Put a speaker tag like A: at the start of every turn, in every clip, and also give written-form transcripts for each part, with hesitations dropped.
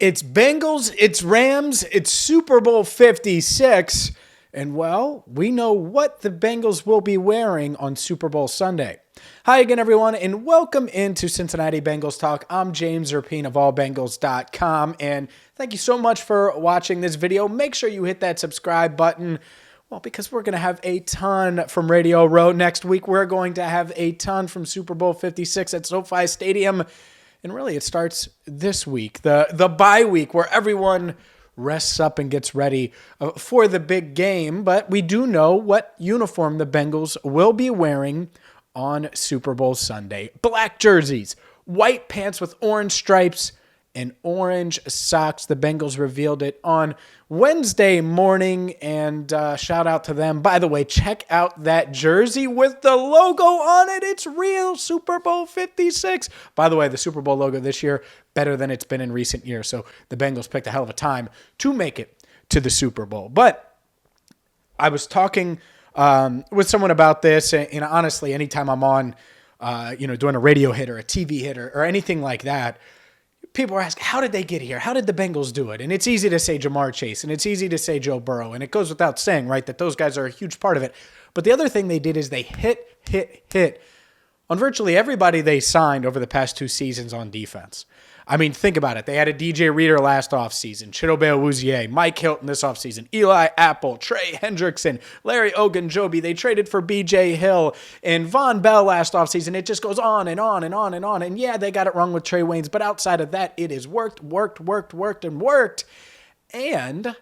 A: It's Bengals, it's Rams, it's Super Bowl 56. And well, we know what the Bengals will be wearing on Super Bowl Sunday. Hi again, everyone, and welcome into Cincinnati Bengals Talk. I'm James Rapien of allbengals.com, and thank you so much for watching this video. Make sure you hit that subscribe button. Well, because we're going to have a ton from Radio Row next week. We're going to have a ton from Super Bowl 56 at SoFi Stadium. And really, it starts this week, the bye week, where everyone rests up and gets ready for the big game. But we do know what uniform the Bengals will be wearing on Super Bowl Sunday. Black jerseys, white pants with orange stripes, and orange socks. The Bengals revealed it on Wednesday morning, and shout out to them. By the way, check out that jersey with the logo on it. It's real, Super Bowl 56. By the way, the Super Bowl logo this year, better than it's been in recent years. So the Bengals picked a hell of a time to make it to the Super Bowl. But I was talking with someone about this, and honestly, anytime I'm on, doing a radio hit or a TV hit or anything like that, people are asking, how did they get here? How did the Bengals do it? And it's easy to say Jamar Chase, and it's easy to say Joe Burrow, and it goes without saying, right, that those guys are a huge part of it. But the other thing they did is they hit on virtually everybody they signed over the past two seasons on defense. I mean, think about it. They had a DJ Reader last offseason, Chidobe Awuzie, Mike Hilton this offseason, Eli Apple, Trey Hendrickson, Larry Ogunjobi. They traded for B.J. Hill and Von Bell last offseason. It just goes on and on and on and on. And yeah, they got it wrong with Trey Waynes, but outside of that, it has worked. And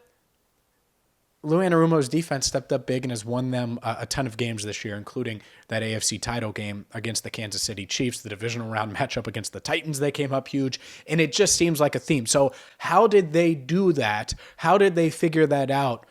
A: Lou Anarumo's defense stepped up big and has won them a ton of games this year, including that AFC title game against the Kansas City Chiefs, the divisional round matchup against the Titans. They came up huge, and it just seems like a theme. So how did they do that? How did they figure that out?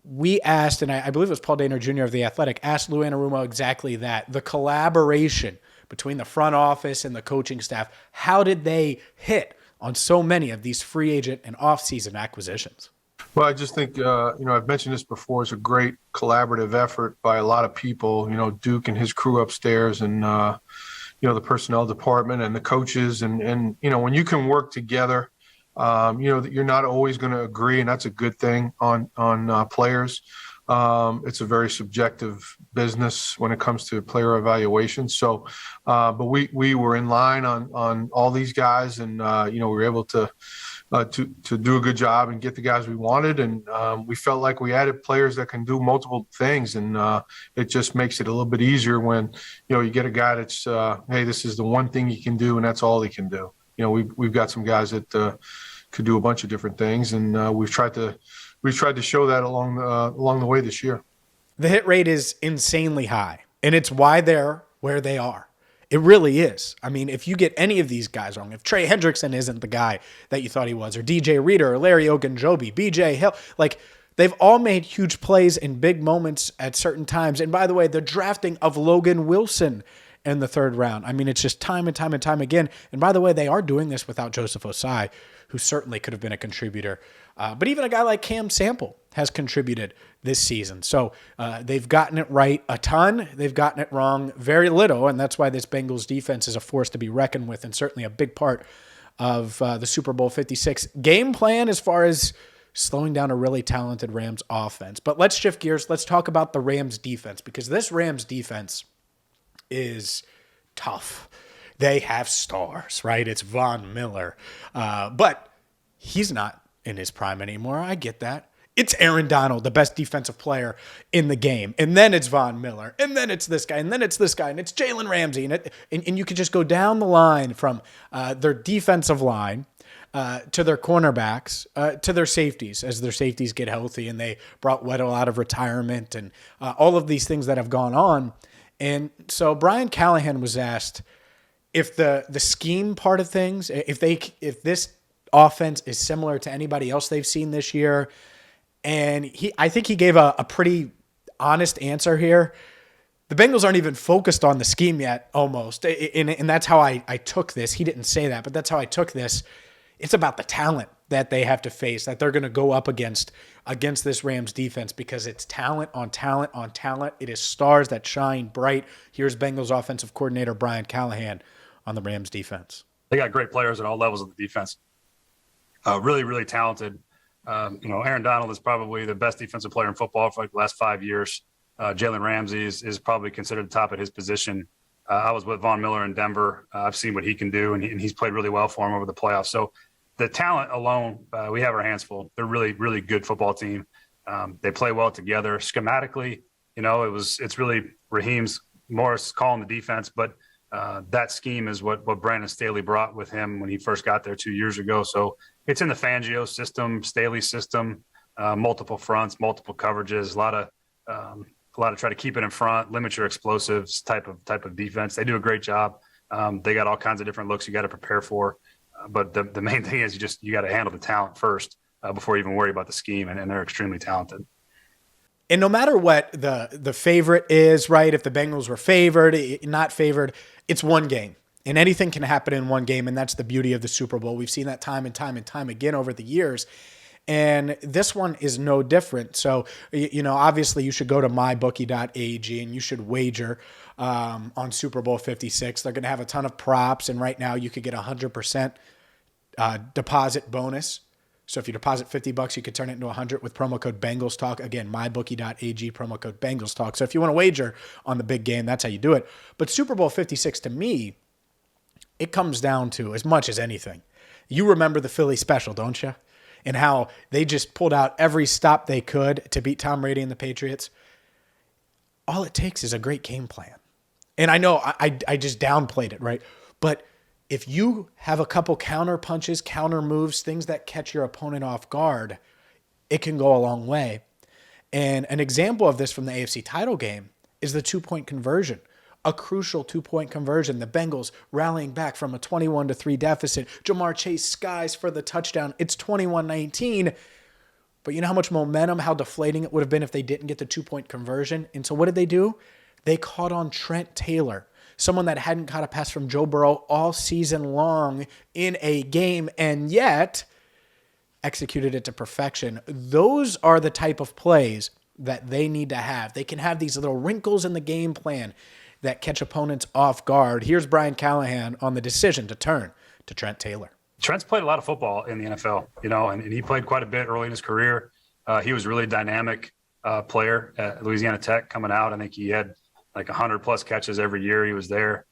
A: We asked, and I believe it was Paul Dehner Jr. of The Athletic, asked Lou Anarumo exactly that. The collaboration between the front office and the coaching staff, how did they hit on so many of these free agent and offseason acquisitions?
B: Well, I just think, I've mentioned this before, it's a great collaborative effort by a lot of people, Duke and his crew upstairs and, the personnel department and the coaches. And when you can work together, you're not always going to agree, and that's a good thing on players. It's a very subjective business when it comes to player evaluation. So, but we were in line on all these guys, and, we were able to do a good job and get the guys we wanted. And we felt like we added players that can do multiple things. And it just makes it a little bit easier when, you get a guy that's, hey, this is the one thing he can do, and that's all he can do. We've got some guys that could do a bunch of different things. And we've tried to show that along the way this year.
A: The hit rate is insanely high, and it's why they're where they are. It really is. I mean, if you get any of these guys wrong, if Trey Hendrickson isn't the guy that you thought he was, or DJ Reader, or Larry Ogunjobi, B.J. Hill, they've all made huge plays in big moments at certain times. And by the way, the drafting of Logan Wilson in the third round, I mean, it's just time and time and time again. And by the way, they are doing this without Joseph Ossai, who certainly could have been a contributor. But even a guy like Cam Sample has contributed this season. So they've gotten it right a ton. They've gotten it wrong very little, and that's why this Bengals defense is a force to be reckoned with, and certainly a big part of the Super Bowl 56 game plan as far as slowing down a really talented Rams offense. But let's shift gears. Let's talk about the Rams defense, because this Rams defense is tough. They have stars, right? It's Von Miller. But he's not in his prime anymore. I get that. It's Aaron Donald, the best defensive player in the game. And then it's Von Miller. And then it's this guy. And then it's this guy. And it's Jalen Ramsey. And you could just go down the line from their defensive line to their cornerbacks, to their safeties, as their safeties get healthy. And they brought Weddle out of retirement and all of these things that have gone on. And so Brian Callahan was asked if the scheme part of things, if this offense is similar to anybody else they've seen this year. And I think he gave a pretty honest answer here. The Bengals aren't even focused on the scheme yet, almost. And that's how I took this. He didn't say that, but that's how I took this. It's about the talent that they have to face, that they're going to go up against this Rams defense, because it's talent on talent on talent. It is stars that shine bright. Here's Bengals offensive coordinator Brian Callahan on the Rams defense.
C: They got great players at all levels of the defense. Really, really talented. Aaron Donald is probably the best defensive player in football for like the last 5 years. Jalen Ramsey is probably considered the top at his position. I was with Von Miller in Denver. I've seen what he can do, and he's played really well for him over the playoffs. So the talent alone, we have our hands full. They're really, really good football team. They play well together. Schematically, it's really Raheem's Morris calling the defense, but that scheme is what Brandon Staley brought with him when he first got there 2 years ago. So it's in the Fangio system, Staley system, multiple fronts, multiple coverages, a lot of try to keep it in front, limit your explosives type of defense. They do a great job. They got all kinds of different looks you got to prepare for. But the main thing is you got to handle the talent first before you even worry about the scheme, and they're extremely talented.
A: And no matter what the favorite is, right, if the Bengals were favored, not favored, it's one game. And anything can happen in one game, and that's the beauty of the Super Bowl. We've seen that time and time and time again over the years. And this one is no different. So, obviously you should go to mybookie.ag and you should wager on Super Bowl 56. They're going to have a ton of props. And right now you could get 100% deposit bonus. So if you deposit $50, you could turn it into 100 with promo code Bengals Talk. Again, mybookie.ag, promo code Bengals Talk. So if you want to wager on the big game, that's how you do it. But Super Bowl 56, to me, it comes down to, as much as anything, you remember the Philly special, don't you? And how they just pulled out every stop they could to beat Tom Brady and the Patriots. All it takes is a great game plan. And I know I just downplayed it, right? But if you have a couple counter punches, counter moves, things that catch your opponent off guard, it can go a long way. And an example of this from the AFC title game is the 2-point conversion. A crucial 2-point conversion. The Bengals rallying back from a 21-3 deficit. Jamar Chase skies for the touchdown. It's 21-19. But you know how much momentum, how deflating it would have been if they didn't get the 2-point conversion? And so what did they do? They caught on Trent Taylor, someone that hadn't caught a pass from Joe Burrow all season long in a game, and yet executed it to perfection. Those are the type of plays that they need to have. They can have these little wrinkles in the game plan that catch opponents off guard. Here's Brian Callahan on the decision to turn to Trent Taylor.
C: Trent's played a lot of football in the NFL, and he played quite a bit early in his career. He was a really dynamic player at Louisiana Tech coming out. I think he had like 100+ catches every year he was there.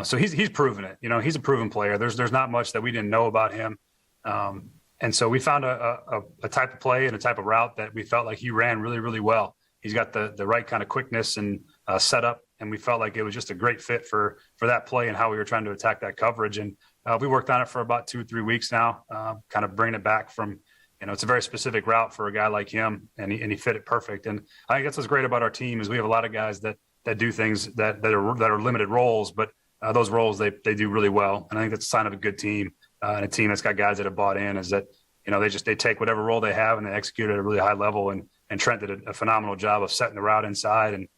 C: So he's proven it. He's a proven player. There's not much that we didn't know about him. And so we found a type of play and a type of route that we felt like he ran really, really well. He's got the right kind of quickness and setup. And we felt like it was just a great fit for that play and how we were trying to attack that coverage. And we worked on it for about 2 or 3 weeks now, kind of bringing it back from, it's a very specific route for a guy like him, and he fit it perfect. And I think that's what's great about our team is we have a lot of guys that do things that are limited roles, but those roles they do really well. And I think that's a sign of a good team and a team that's got guys that have bought in. Is that they take whatever role they have and they execute at a really high level. And Trent did a phenomenal job of setting the route inside and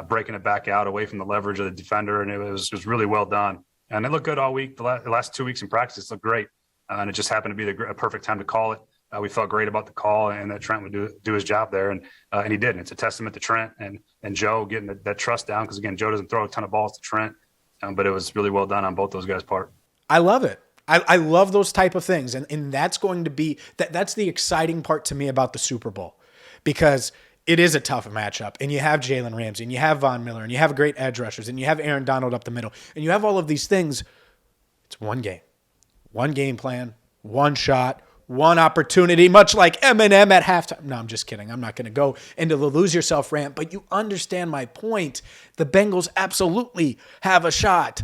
C: breaking it back out away from the leverage of the defender, and it was really well done. And it looked good all week. The last 2 weeks in practice looked great, and it just happened to be a perfect time to call it. We felt great about the call and that Trent would do his job there, and he did. And it's a testament to Trent and Joe getting that trust down because, again, Joe doesn't throw a ton of balls to Trent, but it was really well done on both those guys' part.
A: I love it. I love those type of things, and that's going to be that's the exciting part to me about the Super Bowl, because it is a tough matchup, and you have Jalen Ramsey, and you have Von Miller, and you have great edge rushers, and you have Aaron Donald up the middle, and you have all of these things. It's one game plan, one shot, one opportunity, much like Eminem at halftime. No, I'm just kidding. I'm not going to go into the lose yourself rant, but you understand my point. The Bengals absolutely have a shot,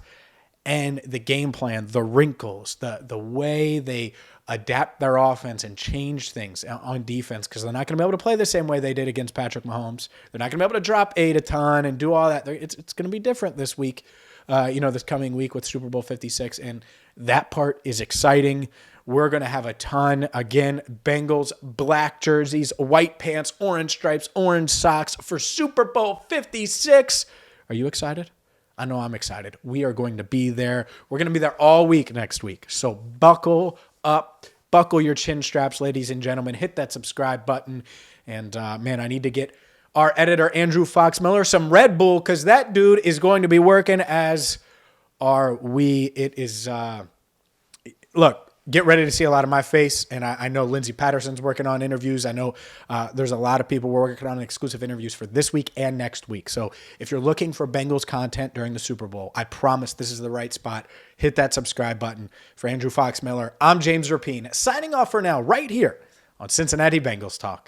A: and the game plan, the wrinkles, the way they adapt their offense and change things on defense, because they're not going to be able to play the same way they did against Patrick Mahomes. They're not going to be able to drop 8 a ton and do all that. It's going to be different this week, this coming week with Super Bowl 56, and that part is exciting. We're going to have a ton. Again, Bengals, black jerseys, white pants, orange stripes, orange socks for Super Bowl 56. Are you excited? I know I'm excited. We are going to be there. We're going to be there all week next week. So buckle up, buckle your chin straps, ladies and gentlemen. Hit that subscribe button. And, man, I need to get our editor, Andrew Fox Miller, some Red Bull, because that dude is going to be working, as are we. It is, look, get ready to see a lot of my face. And I know Lindsey Patterson's working on interviews. I know there's a lot of people working on exclusive interviews for this week and next week. So if you're looking for Bengals content during the Super Bowl, I promise this is the right spot. Hit that subscribe button. For Andrew Fox Miller, I'm James Rapien, signing off for now right here on Cincinnati Bengals Talk.